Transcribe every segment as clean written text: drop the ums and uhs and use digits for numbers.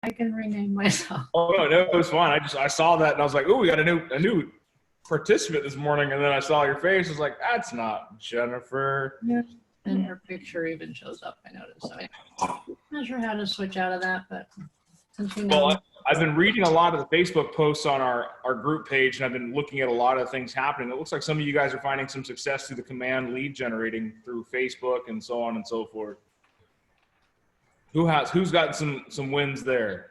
I can rename myself. Oh no, it was fun. I saw that and I was like, oh, we got a new participant this morning, and then I saw your face. I was like, that's not Jennifer. Yeah. And her picture even shows up, I noticed. So I'm not sure how to switch out of that, but since you know. Well, I've been reading a lot of the Facebook posts on our group page, and I've been looking at a lot of things happening. It looks like some of you guys are finding some success through the command lead generating through Facebook and so on and so forth. Who's got some wins there?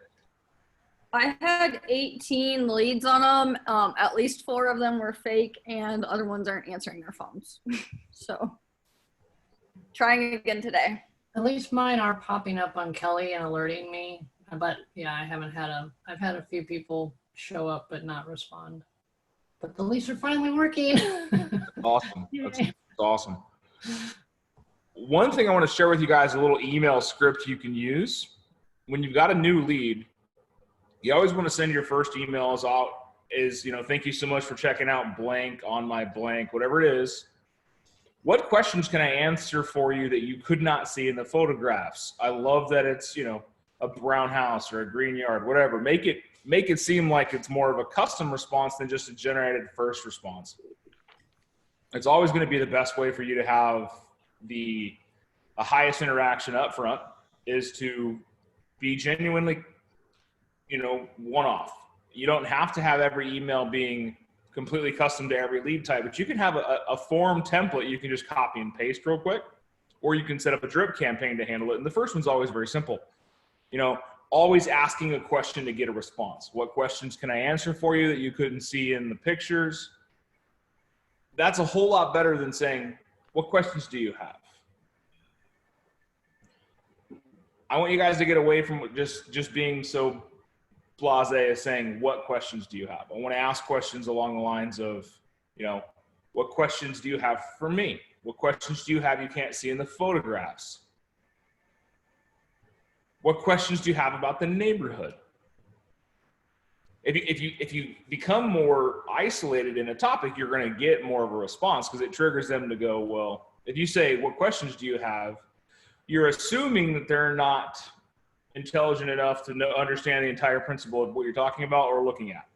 I had 18 leads on them. At least 4 of them were fake, and other ones aren't answering their phones. So trying again today. At least mine are popping up on Kelly and alerting me. But yeah, I've had a few people show up but not respond. But the leads are finally working. Awesome. That's awesome. One thing I want to share with you guys, a little email script you can use. When you've got a new lead, you always want to send your first emails out is, thank you so much for checking out blank on my blank, whatever it is. What questions can I answer for you that you could not see in the photographs? I love that it's, a brown house or a green yard, whatever. Make it seem like it's more of a custom response than just a generated first response. It's always going to be the best way for you to have the highest interaction up front is to be genuinely, one-off. You don't have to have every email being completely custom to every lead type, but you can have a form template you can just copy and paste real quick, or you can set up a drip campaign to handle it. And the first one's always very simple. Always asking a question to get a response. What questions can I answer for you that you couldn't see in the pictures? That's a whole lot better than saying, what questions do you have? I want you guys to get away from just being so blasé as saying, what questions do you have? I want to ask questions along the lines of, what questions do you have for me? What questions do you have you can't see in the photographs? What questions do you have about the neighborhood? If you become more isolated in a topic, you're going to get more of a response because it triggers them to go, well, if you say, what questions do you have? You're assuming that they're not intelligent enough to understand the entire principle of what you're talking about or looking at.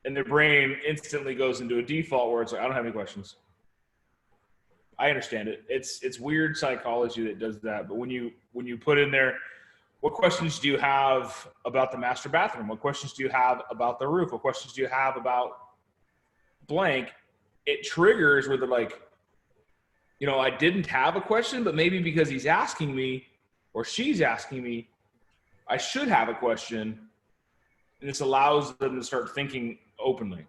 And their brain instantly goes into a default where it's like, I don't have any questions. I understand it. It's weird psychology that does that. But when you put in there, what questions do you have about the master bathroom? What questions do you have about the roof? What questions do you have about blank? It triggers where they're like, I didn't have a question, but maybe because he's asking me or she's asking me, I should have a question. And this allows them to start thinking openly.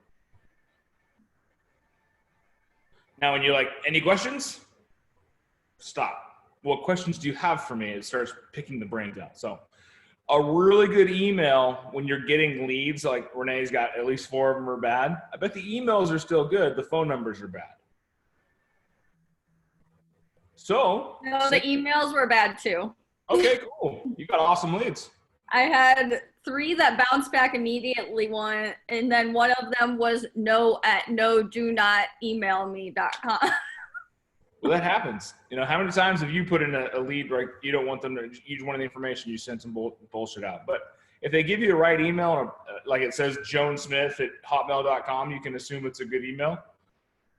Now, when you're like, any questions? Stop. What questions do you have for me? It starts picking the brains out. So a really good email when you're getting leads, like Renee's got at least 4 of them are bad. I bet the emails are still good. The phone numbers are bad. So. No, the emails were bad too. Okay, cool. You got awesome leads. I had 3 that bounced back immediately, and then one of them was no@no-do-not-email-me.com. Well, that happens. How many times have you put in a lead, right? You don't want them to use one of the information, you send some bullshit out. But if they give you the right email, or like it says jonesmith@hotmail.com, you can assume it's a good email.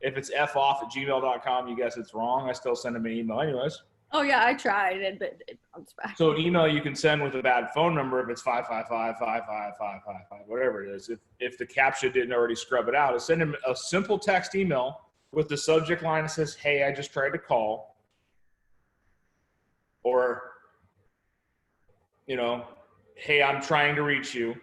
If it's foff@gmail.com, you guess it's wrong. I still send them an email anyways. Oh yeah, I tried it, but it bounced back. So an email you can send with a bad phone number if it's 555-555-555, whatever it is. If the CAPTCHA didn't already scrub it out, send them a simple text email with the subject line that says, hey, I just tried to call. Or, hey, I'm trying to reach you.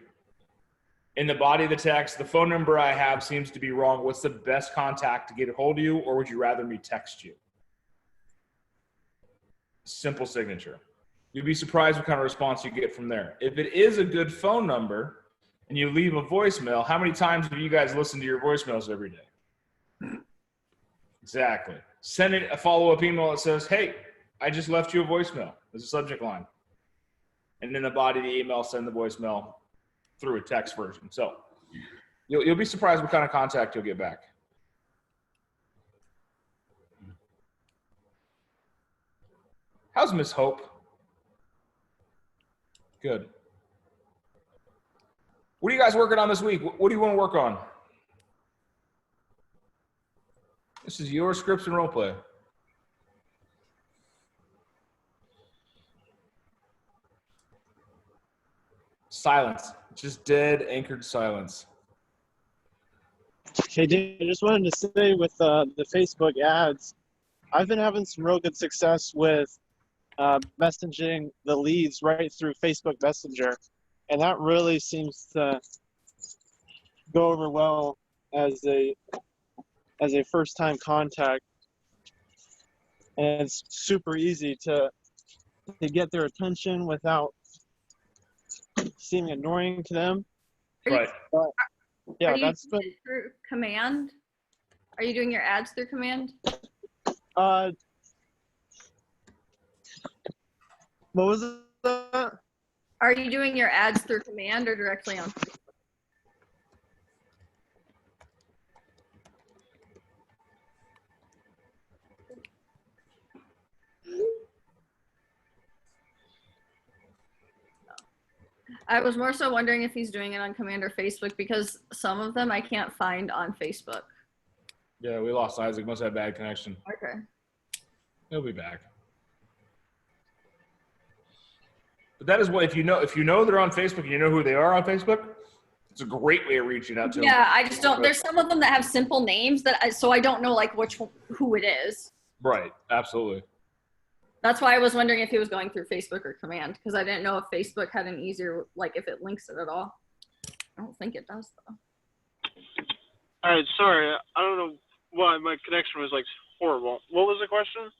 In the body of the text, the phone number I have seems to be wrong. What's the best contact to get a hold of you, or would you rather me text you? Simple signature. You'd be surprised what kind of response you get from there. If it is a good phone number and you leave a voicemail, how many times have you guys listened to your voicemails every day? Exactly. Send it a follow-up email that says, hey, I just left you a voicemail. There's a subject line. And in the body of the email, send the voicemail through a text version. So you'll be surprised what kind of contact you'll get back. How's Miss Hope? Good. What are you guys working on this week? What do you want to work on? This is your scripts and role play. Silence. Just dead, anchored silence. Hey, Dave, I just wanted to say with the Facebook ads, I've been having some real good success with messaging the leads right through Facebook Messenger, and that really seems to go over well as a first-time contact, and it's super easy to get their attention without seeming annoying to them. Right. Yeah, Are you that's doing it through command? Are you doing your ads through command? what was that? Are you doing your ads through command or directly on Facebook? I was more so wondering if he's doing it on command or Facebook, because some of them I can't find on Facebook. Yeah, we lost Isaac. Must have bad connection. Okay. He'll be back. But that is what, if you know they're on Facebook and you know who they are on Facebook, it's a great way of reaching out to them. Yeah, I just don't. There's some of them that have simple names so I don't know like who it is. Right. Absolutely. That's why I was wondering if he was going through Facebook or command, because I didn't know if Facebook had an easier, like if it links it at all. I don't think it does though. All right, sorry, I don't know why my connection was like horrible. What was the question?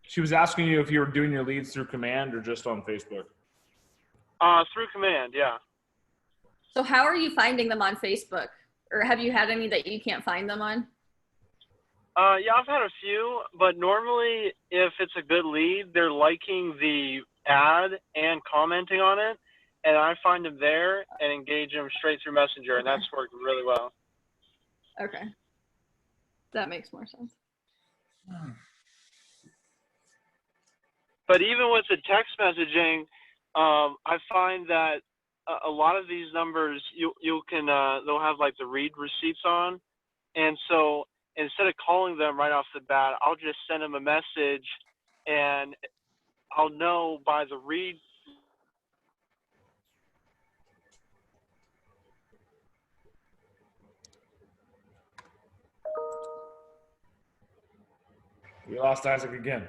She was asking you if you were doing your leads through command or just on Facebook. Through command, yeah. So how are you finding them on Facebook? Or have you had any that you can't find them on? Yeah, I've had a few, but normally if it's a good lead, they're liking the ad and commenting on it, and I find them there and engage them straight through Messenger, and that's worked really well. Okay. That makes more sense. But even with the text messaging, I find that a lot of these numbers, you can they'll have like the read receipts on, and so instead of calling them right off the bat, I'll just send them a message, and I'll know by the read. We lost Isaac again.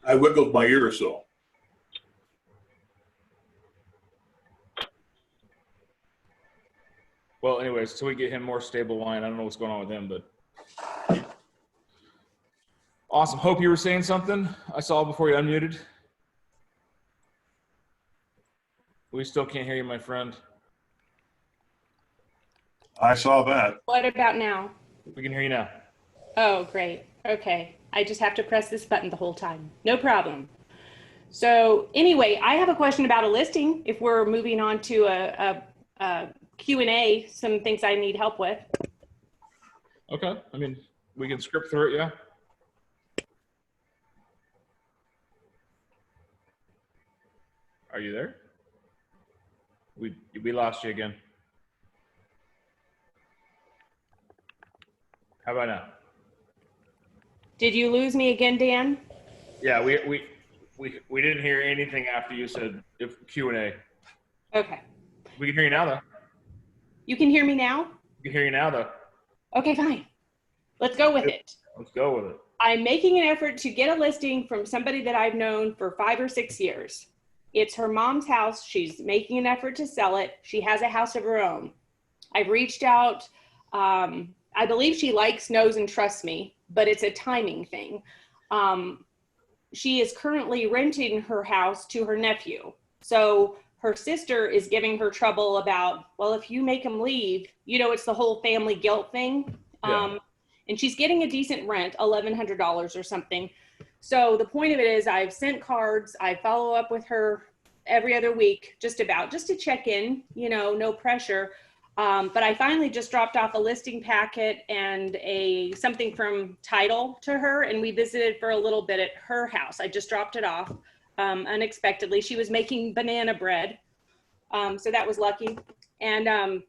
I wiggled my ear or so. Well, anyways, till we get him more stable line, I don't know what's going on with him, but awesome. Hope you were saying something. I saw before you unmuted. We still can't hear you, my friend. I saw that. What about now? We can hear you now. Oh, great. Okay. I just have to press this button the whole time. No problem. So anyway, I have a question about a listing. If we're moving on to a Q&A, some things I need help with. Okay. I mean, we can script through it, yeah? Are you there? We lost you again. How about now? Did you lose me again, Dan? Yeah, we didn't hear anything after you said Q&A. Okay. We can hear you now, though. You can hear me now? We can hear you now, though. Okay, fine. Let's go with it. Let's go with it. I'm making an effort to get a listing from somebody that I've known for 5 or 6 years. It's her mom's house. She's making an effort to sell it. She has a house of her own. I've reached out. I believe she likes, knows, and trusts me, but it's a timing thing. She is currently renting her house to her nephew. So her sister is giving her trouble about, well, if you make him leave, you know, it's the whole family guilt thing. Yeah. And she's getting a decent rent, $1,100 or something. So the point of it is I've sent cards. I follow up with her every other week, just to check in, you know, no pressure. But I finally just dropped off a listing packet and something from title to her, and we visited for a little bit at her house. I just dropped it off unexpectedly. She was making banana bread, so that was lucky. And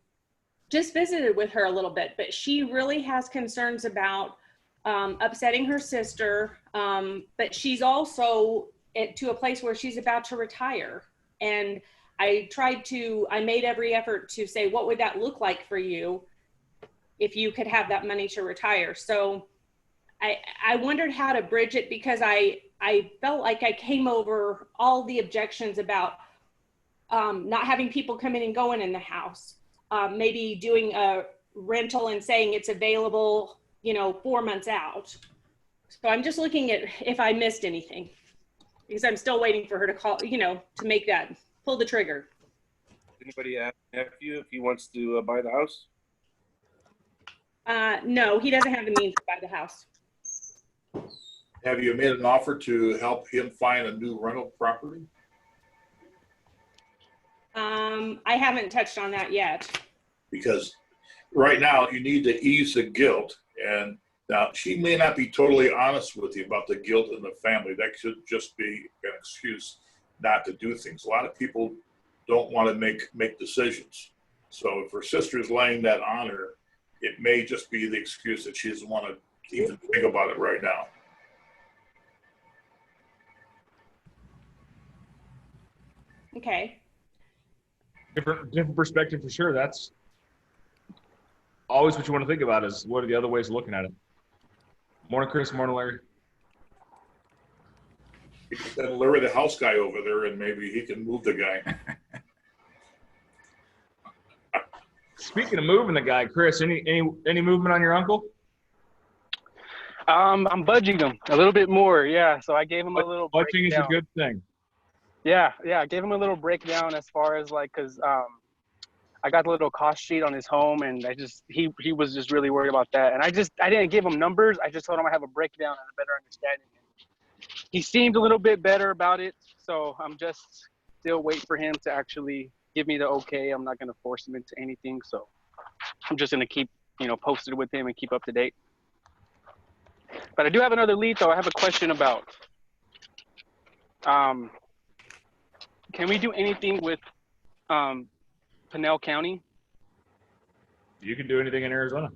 just visited with her a little bit, but she really has concerns about upsetting her sister, but she's also to a place where she's about to retire. And I made every effort to say, what would that look like for you if you could have that money to retire? So I wondered how to bridge it, because I felt like I came over all the objections about not having people come in and going in the house, maybe doing a rental and saying it's available, 4 months out. So I'm just looking at if I missed anything, because I'm still waiting for her to call, to make that, pull the trigger. Anybody ask nephew if he wants to buy the house? No, he doesn't have the means to buy the house. Have you made an offer to help him find a new rental property? I haven't touched on that yet. Because right now you need to ease the guilt. And now she may not be totally honest with you about the guilt in the family. That should just be an excuse not to do things. A lot of people don't want to make decisions. So if her sister's laying that on her, it may just be the excuse that she doesn't want to even think about it right now. Okay. Different perspective for sure. That's always what you want to think about, is what are the other ways of looking at it. Morning, Chris. Morning, Larry. Then lure the house guy over there and maybe he can move the guy. Speaking of moving the guy, Chris, any movement on your uncle? I'm budging him a little bit more. Yeah. So I gave him a little Budging is a breakdown. good thing. Yeah. I gave him a little breakdown as far as cause I got the little cost sheet on his home, and he was just really worried about that. And I didn't give him numbers. I just told him I have a breakdown and a better understanding. He seemed a little bit better about it. So I'm just still waiting for him to actually give me the okay. I'm not going to force him into anything. So I'm just going to keep, posted with him and keep up to date. But I do have another lead though. I have a question about, can we do anything with, Pinell County? You can do anything in Arizona.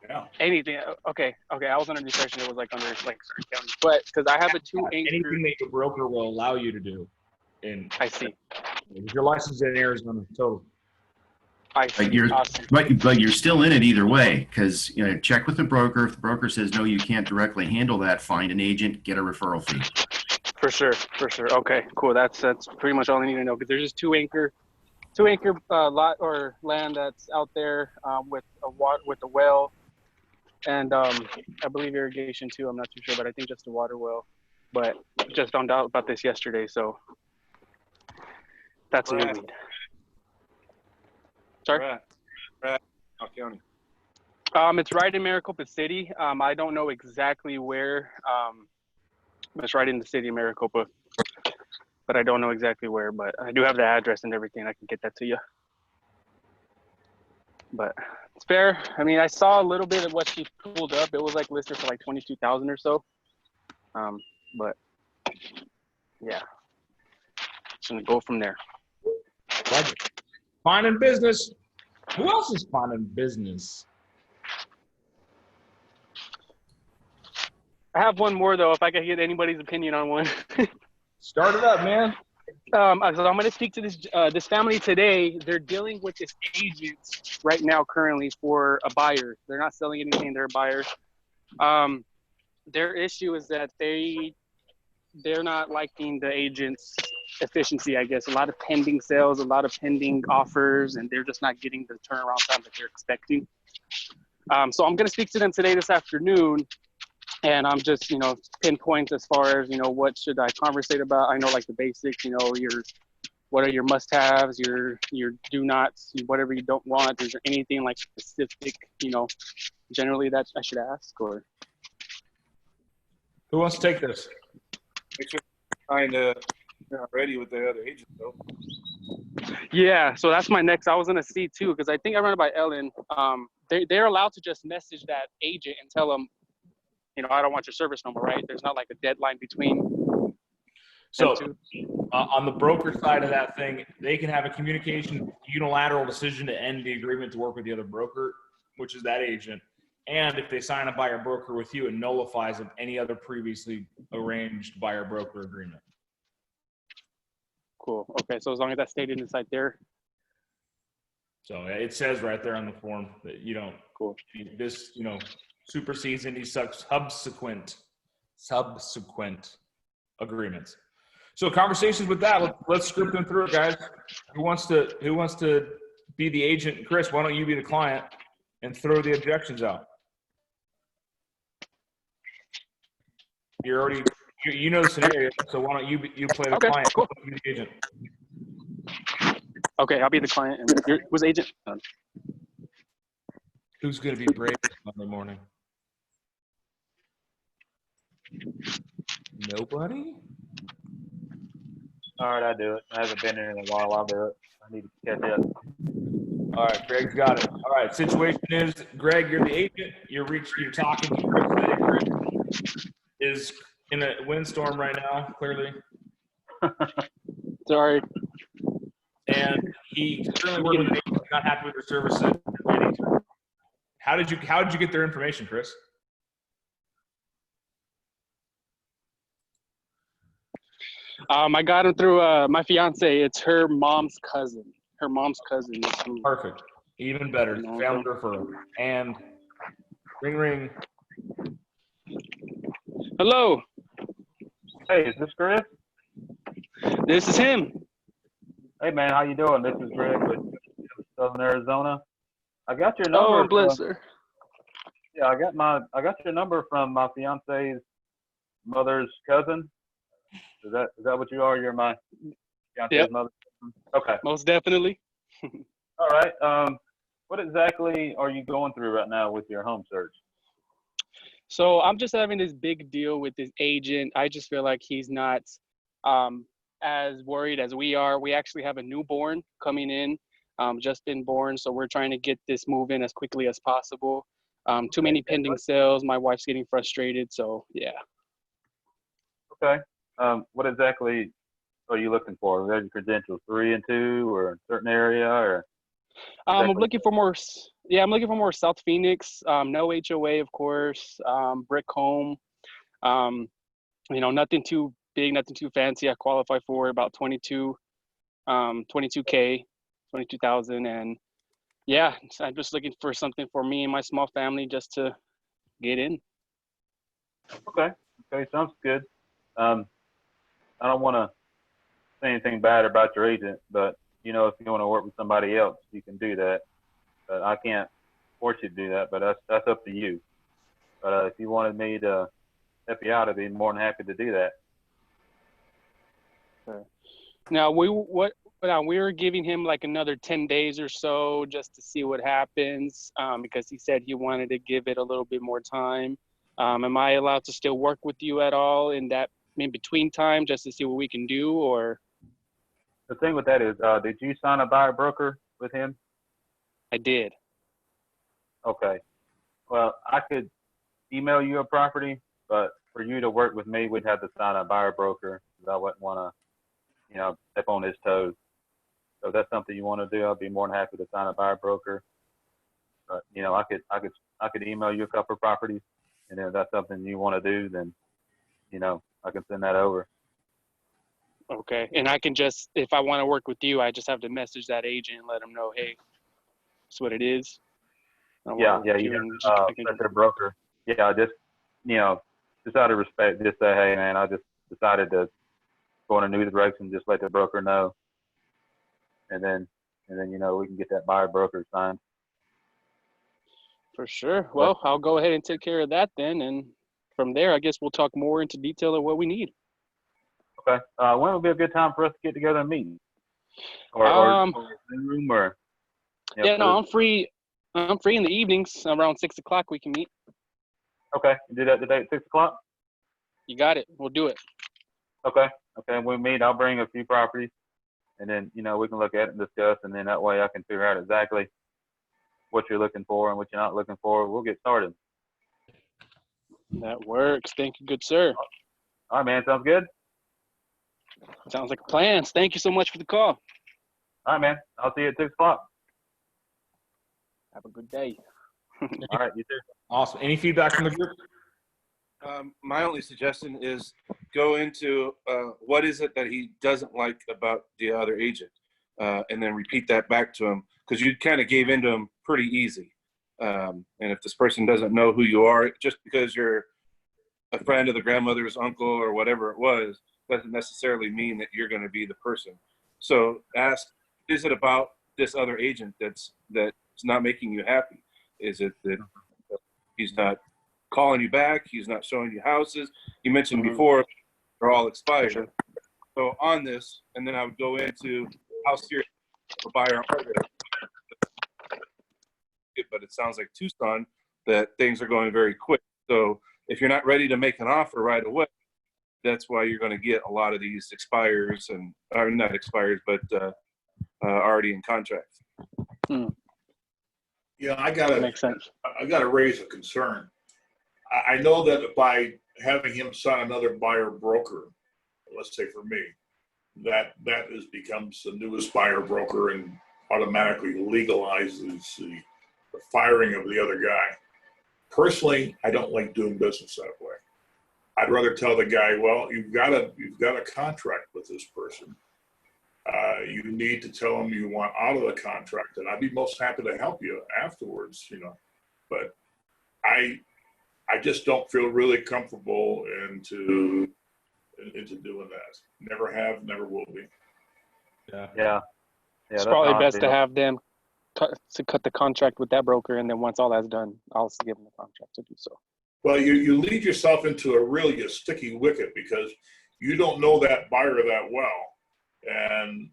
Yeah. Anything? Okay. I was under the impression it was under certain counties, but because I have a 2 acre. Anything that your broker will allow you to do. And I see. if you're licensed in Arizona, total. I see. But you're, Awesome. but you're still in it either way, because check with the broker. If the broker says no, you can't directly handle that, find an agent, get a referral fee. For sure. Okay, cool. That's pretty much all I need to know, because there's just 2 acre lot or land that's out there with a well, and I believe irrigation too. I'm not too sure, but I think just a water well. But just found out about this yesterday, so that's a new lead. Sorry. Right. County. It's right in Maricopa City. I don't know exactly where. It's right in the city of Maricopa, but I don't know exactly where. But I do have the address and everything. I can get that to you. But it's fair. I mean, I saw a little bit of what she pulled up. It was listed for 22,000 or so. But yeah, just gonna go from there. Like it. Finding business. Who else is finding business? I have one more though, if I could get anybody's opinion on one. Start it up, man. So I'm going to speak to this family today. They're dealing with this agent right now currently for a buyer. They're not selling anything, they're buyers. Their issue is that they're not liking the agent's efficiency, I guess. A lot of pending sales, a lot of pending offers, and they're just not getting the turnaround time that they're expecting. So I'm going to speak to them today this afternoon. And I'm just, pinpoint as far as, what should I conversate about? I know the basics, what are your must-haves, your do-nots, whatever you don't want. Is there anything specific, generally that I should ask, or? Who wants to take this? Make sure you're ready with the other agent though. Yeah, so that's my next. I was gonna see too, because I think I ran it by Ellen. They're allowed to just message that agent and tell them, I don't want your service number, right? There's not like a deadline between. So them two. on the broker side of that thing, they can have a communication unilateral decision to end the agreement to work with the other broker, which is that agent. And if they sign a buyer broker with you, it nullifies of any other previously arranged buyer broker agreement. Cool. Okay, so as long as that's stated inside there. So it says right there on the form that you don't. Cool. This supersedes any subsequent agreements. So conversations with that. Let's script them through it, guys. Who wants to be the agent? Chris, why don't you be the client and throw the objections out? You're already. You know the scenario, so why don't you play the Okay, client? cool. You be the agent. Okay, I'll be the client. And who's the agent? Who's going to be brave Monday morning? Nobody? All right, I do it. I haven't been here in a while. I'll do it. I need to catch up. All right, Greg's got it. All right, situation is, Greg, you're the agent. You're talking to Chris is in a windstorm right now, clearly. Sorry. And he's currently working with agents, not happy with their services. How did you get their information, Chris? I got him through my fiance. It's her mom's cousin. Her mom's cousin. Perfect. Even better. Family referral. And ring. Hello. Hey, is this Chris? This is him. Hey, man, how you doing? This is Greg with Southern Arizona. I got your number. Oh, bless her. Yeah, I got your number from my fiance's mother's cousin. Is that what you are? You're my fiance's mother? Okay. Most definitely. All right. What exactly are you going through right now with your home search? So I'm just having this big deal with this agent. I just feel like he's not as worried as we are. We actually have a newborn coming in, just been born. So we're trying to get this moving as quickly as possible. Too many pending sales. My wife's getting frustrated. So yeah. Okay. What exactly are you looking for? Are your credentials 3 and 2 or a certain area or? I'm looking for more. Yeah, I'm looking for more South Phoenix. No HOA, of course. Brick home. Nothing too big, nothing too fancy. I qualify for about 22K, 22,000, and yeah, I'm just looking for something for me and my small family just to get in. Okay, sounds good. I don't want to say anything bad about your agent, but if you want to work with somebody else, you can do that. But I can't force you to do that. But that's up to you. But if you wanted me to help you out, I'd be more than happy to do that. Okay. Now we were giving him like another 10 days or so just to see what happens, because he said he wanted to give it a little bit more time. Am I allowed to still work with you at all in that in between time just to see what we can do? Or the thing with that is, did you sign a buyer broker with him? I did. Okay. Well, I could email you a property, but for you to work with me, we'd have to sign a buyer broker because I wouldn't want to, step on his toes. So if that's something you want to do, I'd be more than happy to sign a buyer broker. But I could email you a couple of properties, and if that's something you want to do, then I can send that over. Okay, and I can just, if I want to work with you, I just have to message that agent and let them know, hey, that's what it is. You let their broker. Yeah, just out of respect, just say, hey man, I just decided to go in a new direction. Just let the broker know, and then we can get that buyer broker signed. For sure. Well, I'll go ahead and take care of that then, and from there, I guess we'll talk more into detail of what we need. Okay. When would be a good time for us to get together and meet? Or Zoom or? I'm free. I'm free in the evenings around 6 o'clock. We can meet. Okay. Do that today at 6 o'clock? You got it. We'll do it. Okay. We'll meet. I'll bring a few properties, and then we can look at it and discuss, and then that way I can figure out exactly what you're looking for and what you're not looking for. We'll get started. That works. Thank you, good sir. All right, man. Sounds good. Sounds like a plan. Thank you so much for the call. All right, man. I'll see you at 6 o'clock. Have a good day. All right, you too. Awesome. Any feedback from the group? My only suggestion is go into what is it that he doesn't like about the other agent, and then repeat that back to him, because you kind of gave into him pretty easy. And if this person doesn't know who you are, just because you're a friend of the grandmother's uncle or whatever it was, doesn't necessarily mean that you're going to be the person. So ask, is it about this other agent that's not making you happy? Is it that he's not calling you back? He's not showing you houses? You mentioned before they're all expired. Sure. So on this, and then I would go into how serious a buyer are they? But it sounds like Tucson that things are going very quick. So if you're not ready to make an offer right away, that's why you're going to get a lot of these expires or not expires, but already in contract. Yeah, That makes sense. I gotta raise a concern. I know that by having him sign another buyer broker, let's say for me, that becomes the newest buyer broker and automatically legalizes the firing of the other guy. Personally, I don't like doing business that way. I'd rather tell the guy, well, you've got a contract with this person. You need to tell them you want out of the contract, and I'd be most happy to help you afterwards, But I just don't feel really comfortable into doing that. Never have, never will be. Yeah. It's that's probably how I best to feel. have them cut the contract with that broker, and then once all that's done, I'll give them the contract to do so. Well, you lead yourself into a sticky wicket because you don't know that buyer that well. And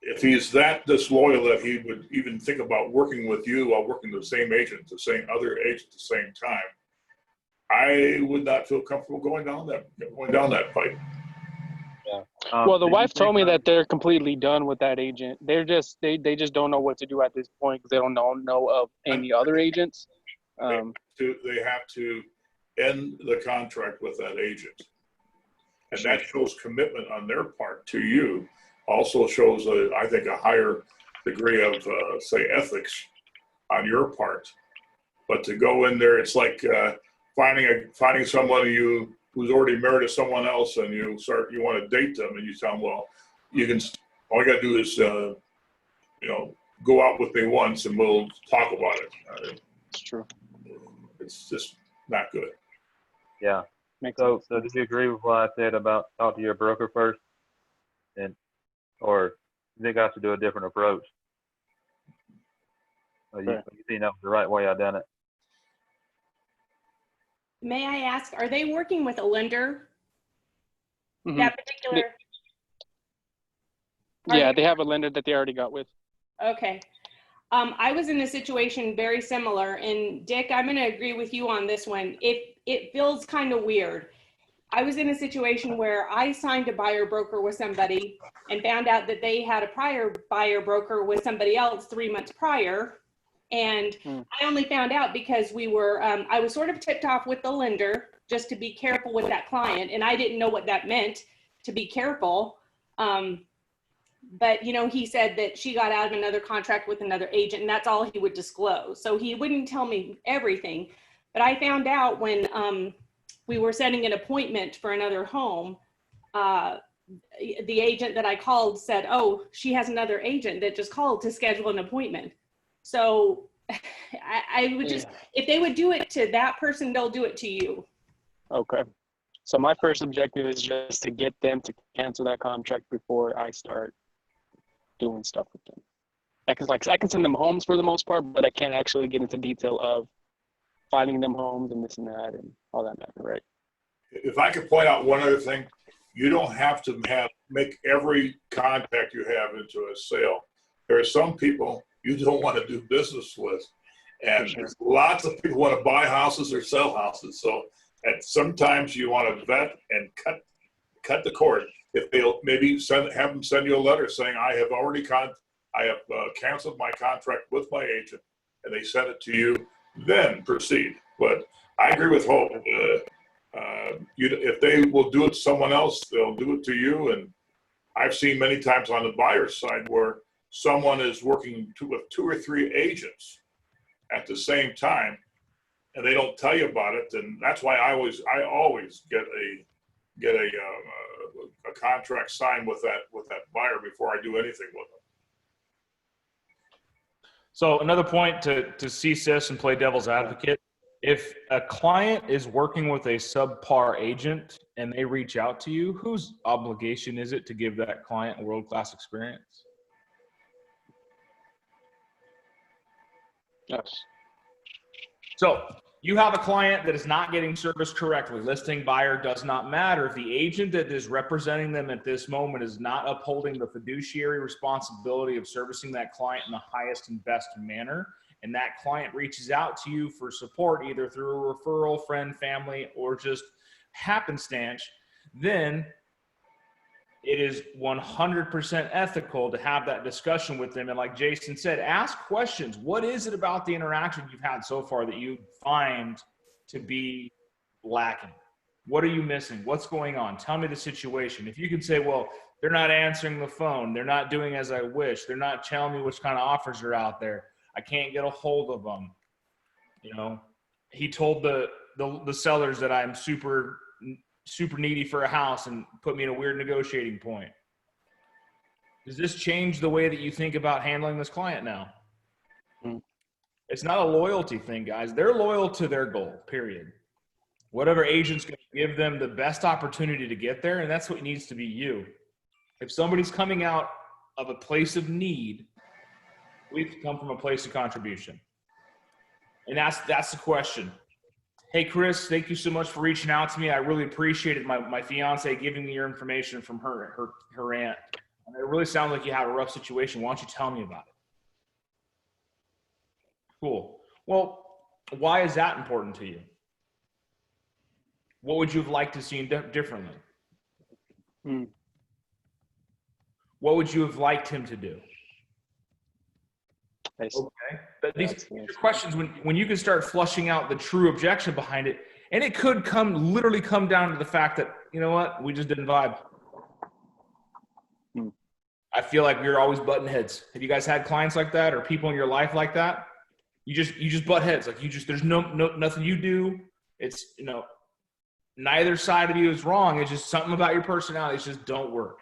if he's that disloyal that he would even think about working with you while working the same agent, the same other agent at the same time, I would not feel comfortable going down that pipe. Well, the did wife you told me think- that they're completely done with that agent. They just don't know what to do at this point because they don't know of any other agents. They have to end the contract with that agent. And that shows commitment on their part to you. Also shows, I think, a higher degree of, say, ethics on your part. But to go in there, it's like finding someone who's already married to someone else, and you want to date them, and you tell them, well, all you got to do is, go out with me once, and we'll talk about it. It's true. It's just not good. Yeah. So did you agree with what I said about talk to your broker first, or you think I should do a different approach? Or you think that was the right way I done it? May I ask, are they working with a lender? Mhm. That particular? Yeah, they have a lender that they already got with. Okay. I was in a situation very similar, and Dick, I'm going to agree with you on this one. It feels kind of weird. I was in a situation where I signed a buyer broker with somebody and found out that they had a prior buyer broker with somebody else 3 months prior. And I only found out because I was sort of tipped off with the lender just to be careful with that client. And I didn't know what that meant, to be careful. But, he said that she got out of another contract with another agent, and that's all he would disclose. So he wouldn't tell me everything. But I found out when we were setting an appointment for another home, the agent that I called said, oh, she has another agent that just called to schedule an appointment. So I would just, if they would do it to that person, they'll do it to you. Okay. So my first objective is just to get them to cancel that contract before I start doing stuff with them. I can send them homes for the most part, but I can't actually get into detail of finding them homes and this and that and all that matter, right? If I could point out one other thing, you don't have to make every contact you have into a sale. There are some people you don't want to do business with, and lots of people want to buy houses or sell houses. So sometimes you want to vet and cut the cord. if they'll maybe have them send you a letter saying, I have already canceled my contract with my agent, and they send it to you, then proceed. But I agree with Hope. If they will do it to someone else, they'll do it to you. And I've seen many times on the buyer's side where someone is working with 2 or 3 agents at the same time, and they don't tell you about it. And that's why I always get a contract signed with that buyer before I do anything with them. So another point to CSIS and play devil's advocate, if a client is working with a subpar agent and they reach out to you, whose obligation is it to give that client a world-class experience? Yes. So you have a client that is not getting service correctly. Listing buyer does not matter. If the agent that is representing them at this moment is not upholding the fiduciary responsibility of servicing that client in the highest and best manner, and that client reaches out to you for support, either through a referral, friend, family, or just happenstance, then it is 100% ethical to have that discussion with them. And like Jason said, ask questions. What is it about the interaction you've had so far that you find to be lacking? What are you missing? What's going on? Tell me the situation. If you can say, well, they're not answering the phone, they're not doing as I wish, they're not telling me which kind of offers are out there, I can't get a hold of them. You know, he told the sellers that I'm super needy for a house and put me in a weird negotiating point. Does this change the way that you think about handling this client now? It's not a loyalty thing, guys. They're loyal to their goal, period. Whatever agent's going to give them the best opportunity to get there, and that's what needs to be you. If somebody's coming out of a place of need, we have to come from a place of contribution. And that's the question. Hey, Chris, thank you so much for reaching out to me. I really appreciated my fiance giving me your information from her aunt. And it really sounds like you had a rough situation. Why don't you tell me about it? Cool. Well, why is that important to you? What would you have liked to see differently? What would you have liked him to do? Okay. But these are questions when you can start flushing out the true objection behind it, and it could literally come down to the fact that, you know what, we just didn't vibe. I feel like we were always butting heads. Have you guys had clients like that or people in your life like that? You just butt heads. Like there's nothing you do. It's, neither side of you is wrong. It's just something about your personality. It's just don't work.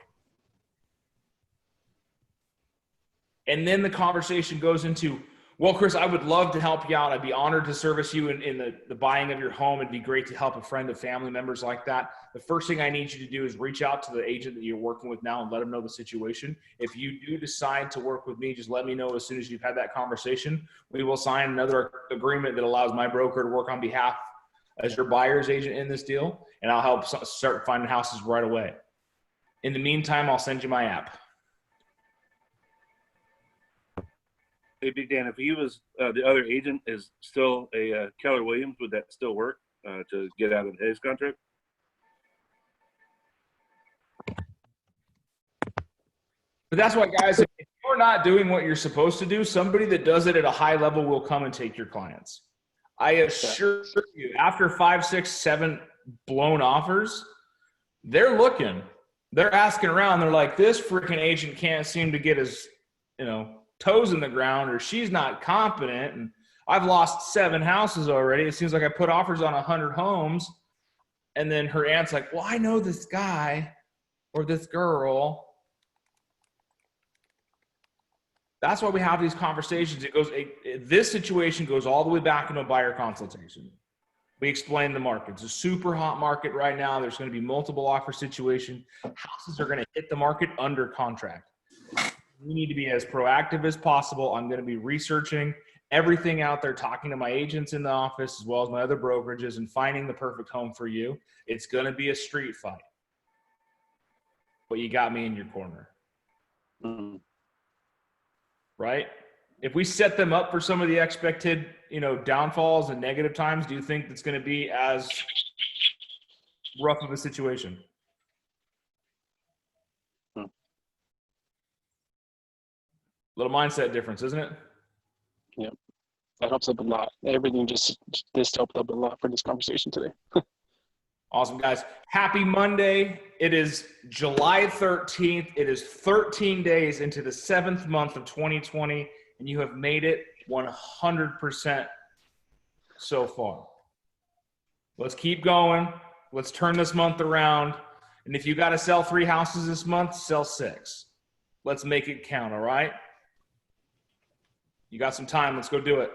And then the conversation goes into, well, Chris, I would love to help you out. I'd be honored to service you in the buying of your home. It'd be great to help a friend of family members like that. The first thing I need you to do is reach out to the agent that you're working with now and let them know the situation. If you do decide to work with me, just let me know as soon as you've had that conversation. We will sign another agreement that allows my broker to work on behalf as your buyer's agent in this deal, and I'll help start finding houses right away. In the meantime, I'll send you my app. Hey, Big Dan, if he was the other agent is still a Keller Williams, would that still work to get out of his contract? But that's why, guys, if you're not doing what you're supposed to do, somebody that does it at a high level will come and take your clients. I assure you, after 5, 6, 7 blown offers, they're looking. They're asking around. They're like, this freaking agent can't seem to get his, toes in the ground, or she's not competent, and I've lost 7 houses already. It seems like I put offers on 100 homes, and then her aunt's like, well, I know this guy or this girl. That's why we have these conversations. This situation goes all the way back into a buyer consultation. We explain the market. It's a super hot market right now. There's going to be multiple offer situation. Houses are going to hit the market under contract. We need to be as proactive as possible. I'm going to be researching everything out there, talking to my agents in the office as well as my other brokerages, and finding the perfect home for you. It's going to be a street fight, but you got me in your corner. Right? If we set them up for some of the expected, downfalls and negative times, do you think it's going to be as rough of a situation? Little mindset difference, isn't it? That helps up a lot. Everything this helped up a lot for this conversation today. Awesome, guys. Happy Monday. It is July 13th. It is 13 days into the 7th month of 2020, and you have made it 100% so far. Let's keep going. Let's turn this month around. And if you got to sell 3 houses this month, sell 6. Let's make it count, all right? You got some time. Let's go do it.